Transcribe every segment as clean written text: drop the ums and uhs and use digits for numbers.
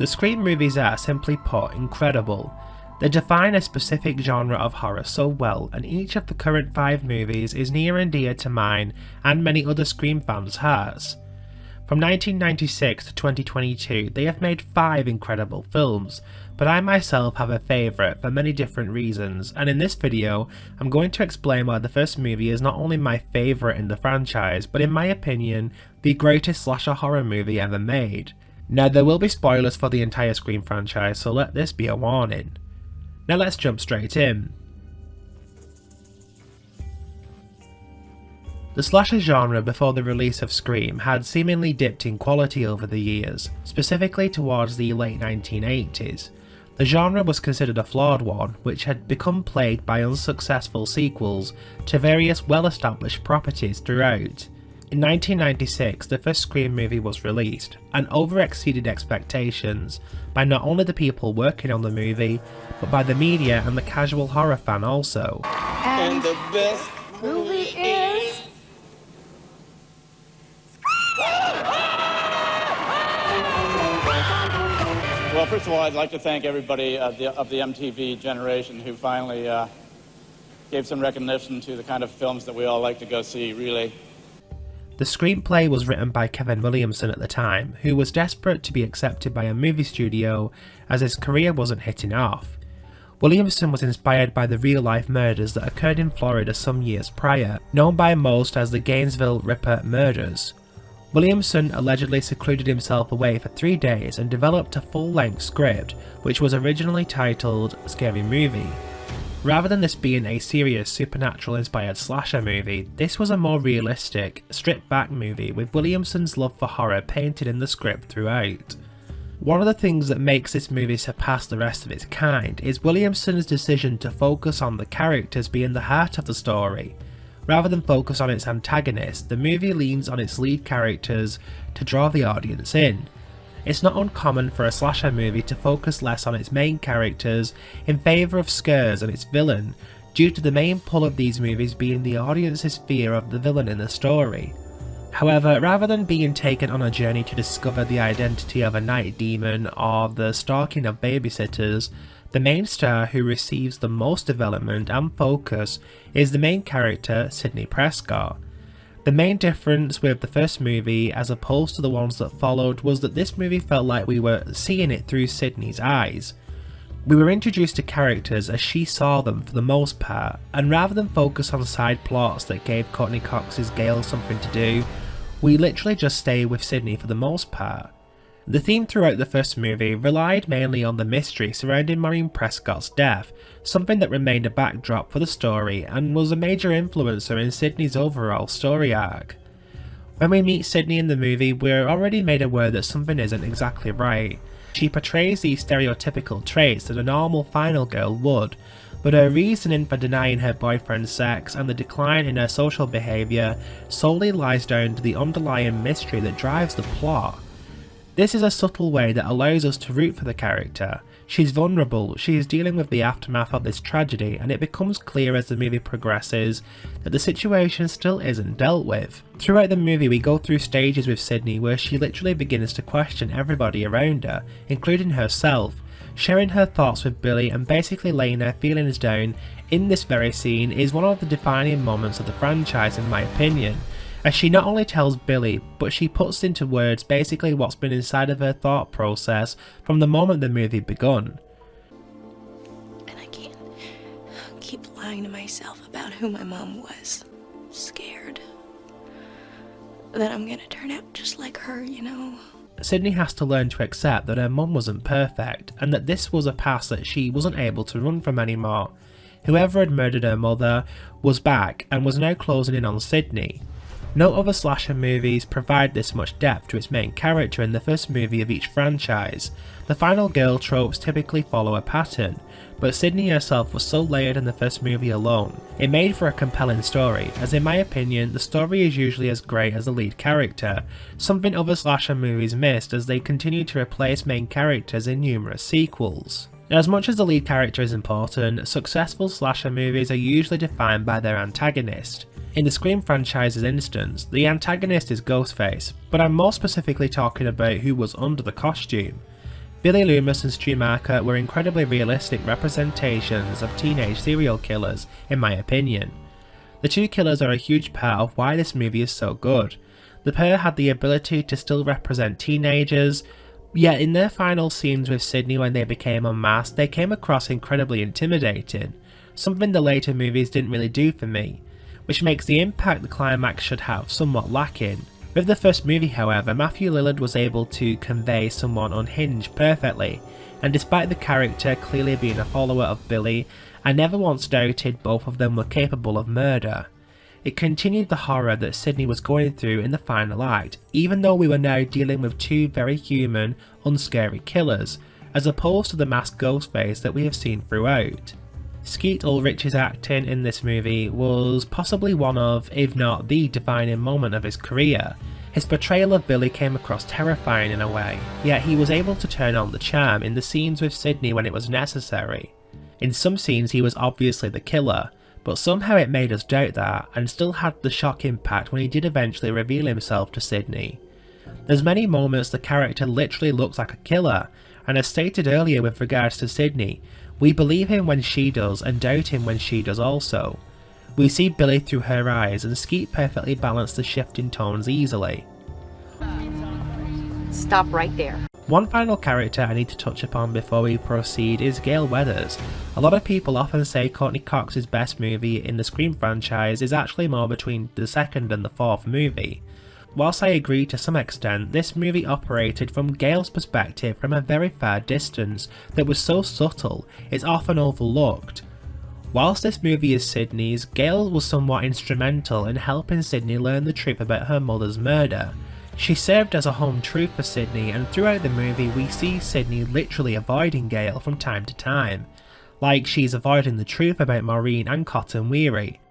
The Scream movies are, simply put, incredible. They define a specific genre of horror so well, and each of the current 5 movies is near and dear to mine and many other Scream fans' hearts. From 1996 to 2022, they have made 5 incredible films, but I myself have a favourite for many different reasons, and in this video, I'm going to explain why the first movie is not only my favourite in the franchise, but in my opinion, the greatest slasher horror movie ever made. Now there will be spoilers for the entire Scream franchise, so let this be a warning. Now let's jump straight in. The slasher genre before the release of Scream had seemingly dipped in quality over the years, specifically towards the late 1980s. The genre was considered a flawed one, which had become plagued by unsuccessful sequels to various well-established properties throughout. In 1996, the first Scream movie was released, and over-exceeded expectations by not only the people working on the movie, but by the media and the casual horror fan also. And the best movie is... Well, first of all, I'd like to thank everybody of the MTV generation who finally gave some recognition to the kind of films that we all like to go see, really. The screenplay was written by Kevin Williamson at the time, who was desperate to be accepted by a movie studio as his career wasn't hitting off. Williamson was inspired by the real-life murders that occurred in Florida some years prior, known by most as the Gainesville Ripper murders. Williamson allegedly secluded himself away for 3 days and developed a full-length script, which was originally titled Scary Movie. Rather than this being a serious supernatural-inspired slasher movie, this was a more realistic, stripped-back movie with Williamson's love for horror painted in the script throughout. One of the things that makes this movie surpass the rest of its kind is Williamson's decision to focus on the characters being the heart of the story. Rather than focus on its antagonist, the movie leans on its lead characters to draw the audience in. It's not uncommon for a slasher movie to focus less on its main characters in favour of scares and its villain, due to the main pull of these movies being the audience's fear of the villain in the story. However, rather than being taken on a journey to discover the identity of a night demon or the stalking of babysitters, the main star who receives the most development and focus is the main character, Sidney Prescott. The main difference with the first movie as opposed to the ones that followed was that this movie felt like we were seeing it through Sidney's eyes. We were introduced to characters as she saw them for the most part, and rather than focus on side plots that gave Courtney Cox's Gale something to do, we literally just stay with Sidney for the most part. The theme throughout the first movie relied mainly on the mystery surrounding Maureen Prescott's death, something that remained a backdrop for the story and was a major influencer in Sidney's overall story arc. When we meet Sidney in the movie, we're already made aware that something isn't exactly right. She portrays these stereotypical traits that a normal final girl would, but her reasoning for denying her boyfriend sex and the decline in her social behaviour solely lies down to the underlying mystery that drives the plot. This is a subtle way that allows us to root for the character. She's vulnerable, she is dealing with the aftermath of this tragedy, and it becomes clear as the movie progresses that the situation still isn't dealt with. Throughout the movie we go through stages with Sidney where she literally begins to question everybody around her, including herself, sharing her thoughts with Billy and basically laying her feelings down. In this very scene is one of the defining moments of the franchise in my opinion, as she not only tells Billy, but she puts into words basically what's been inside of her thought process from the moment the movie begun. And I can't keep lying to myself about who my mom was. Scared that I'm gonna turn out just like her, you know. Sidney has to learn to accept that her mum wasn't perfect, and that this was a past that she wasn't able to run from anymore. Whoever had murdered her mother was back and was now closing in on Sidney. No other slasher movies provide this much depth to its main character in the first movie of each franchise. The final girl tropes typically follow a pattern, but Sidney herself was so layered in the first movie alone. It made for a compelling story, as in my opinion the story is usually as great as the lead character, something other slasher movies missed as they continue to replace main characters in numerous sequels. As much as the lead character is important, successful slasher movies are usually defined by their antagonist. In the Scream franchise's instance, the antagonist is Ghostface, but I'm more specifically talking about who was under the costume. Billy Loomis and Stu Macher were incredibly realistic representations of teenage serial killers, in my opinion. The two killers are a huge part of why this movie is so good. The pair had the ability to still represent teenagers, yet in their final scenes with Sidney when they became unmasked, they came across incredibly intimidating, something the later movies didn't really do for me, which makes the impact the climax should have somewhat lacking. With the first movie, however, Matthew Lillard was able to convey someone unhinged perfectly, and despite the character clearly being a follower of Billy, I never once doubted both of them were capable of murder. It continued the horror that Sidney was going through in the final act, even though we were now dealing with two very human, unscary killers, as opposed to the masked Ghostface that we have seen throughout. Skeet Ulrich's acting in this movie was possibly one of, if not the defining moment of his career. His portrayal of Billy came across terrifying in a way, yet he was able to turn on the charm in the scenes with Sidney when it was necessary. In some scenes he was obviously the killer, but somehow it made us doubt that, and still had the shock impact when he did eventually reveal himself to Sidney. There's many moments the character literally looks like a killer, and as stated earlier with regards to Sidney, we believe him when she does and doubt him when she does also. We see Billy through her eyes, and Skeet perfectly balanced the shifting tones easily. Stop right there. One final character I need to touch upon before we proceed is Gale Weathers. A lot of people often say Courtney Cox's best movie in the Scream franchise is actually more between the second and the fourth movie. Whilst I agree to some extent, this movie operated from Gale's perspective from a very far distance that was so subtle it's often overlooked. Whilst this movie is Sidney's, Gale was somewhat instrumental in helping Sidney learn the truth about her mother's murder. She served as a home truth for Sidney, and throughout the movie we see Sidney literally avoiding Gale from time to time, like she's avoiding the truth about Maureen and Cotton Weary.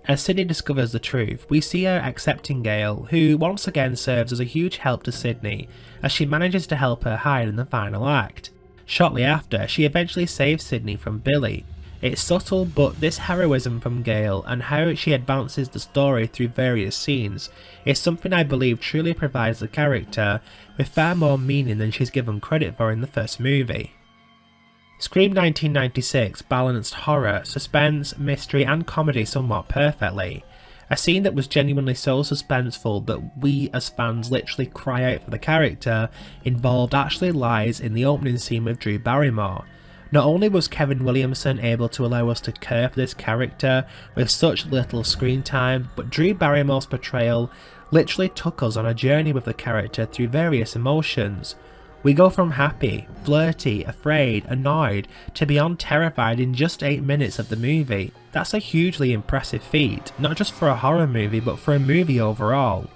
As Sidney discovers the truth, we see her accepting Gale, who once again serves as a huge help to Sidney, as she manages to help her hide in the final act. Shortly after, she eventually saves Sidney from Billy. It's subtle, but this heroism from Gale and how she advances the story through various scenes is something I believe truly provides the character with far more meaning than she's given credit for in the first movie. Scream 1996 balanced horror, suspense, mystery and comedy somewhat perfectly. A scene that was genuinely so suspenseful that we as fans literally cry out for the character involved actually lies in the opening scene with Drew Barrymore. Not only was Kevin Williamson able to allow us to care for this character with such little screen time, but Drew Barrymore's portrayal literally took us on a journey with the character through various emotions. We go from happy, flirty, afraid, annoyed, to beyond terrified in just 8 minutes of the movie. That's a hugely impressive feat, not just for a horror movie but for a movie overall.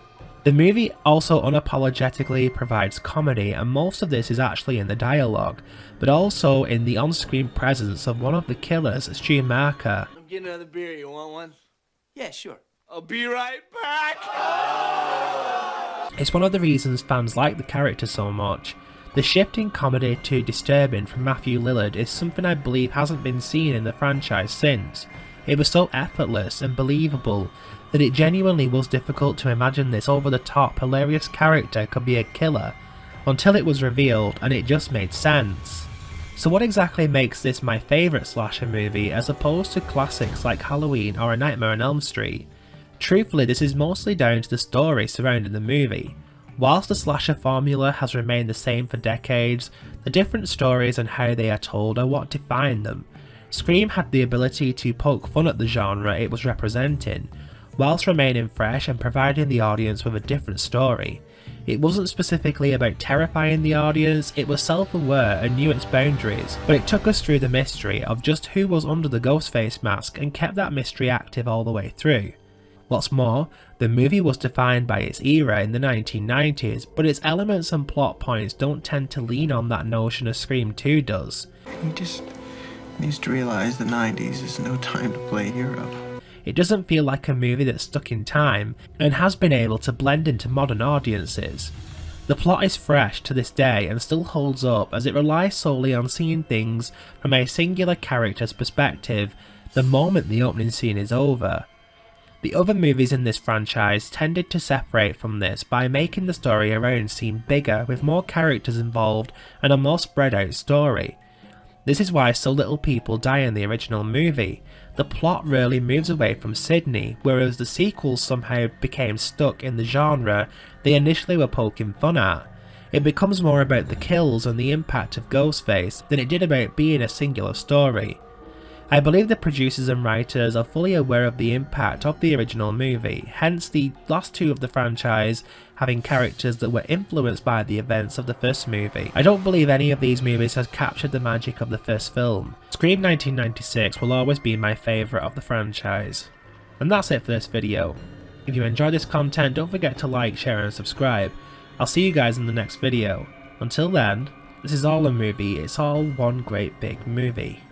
The movie also unapologetically provides comedy, and most of this is actually in the dialogue, but also in the on-screen presence of one of the killers, Stu Macher. I'm getting another beer. You want one? Yeah, sure. I'll be right back. It's one of the reasons fans like the character so much. The shift in comedy to disturbing from Matthew Lillard is something I believe hasn't been seen in the franchise since. It was so effortless and believable that it genuinely was difficult to imagine this over-the-top hilarious character could be a killer, until it was revealed and it just made sense. So what exactly makes this my favourite slasher movie as opposed to classics like Halloween or A Nightmare on Elm Street? Truthfully, this is mostly down to the story surrounding the movie. Whilst the slasher formula has remained the same for decades, the different stories and how they are told are what define them. Scream had the ability to poke fun at the genre it was representing, whilst remaining fresh and providing the audience with a different story. It wasn't specifically about terrifying the audience, it was self-aware and knew its boundaries, but it took us through the mystery of just who was under the Ghostface mask and kept that mystery active all the way through. What's more, the movie was defined by its era in the 1990s, but its elements and plot points don't tend to lean on that notion as Scream 2 does. He just needs to realize the 90s is no time to play hero. It doesn't feel like a movie that's stuck in time and has been able to blend into modern audiences. The plot is fresh to this day and still holds up as it relies solely on seeing things from a singular character's perspective the moment the opening scene is over. The other movies in this franchise tended to separate from this by making the story around seem bigger with more characters involved and a more spread out story. This is why so little people die in the original movie. The plot really moves away from Sidney, whereas the sequels somehow became stuck in the genre they initially were poking fun at. It becomes more about the kills and the impact of Ghostface than it did about being a singular story. I believe the producers and writers are fully aware of the impact of the original movie, hence the last two of the franchise having characters that were influenced by the events of the first movie. I don't believe any of these movies has captured the magic of the first film. Scream 1996 will always be my favourite of the franchise. And that's it for this video. If you enjoyed this content, don't forget to like, share and subscribe. I'll see you guys in the next video. Until then, this is all a movie, it's all one great big movie.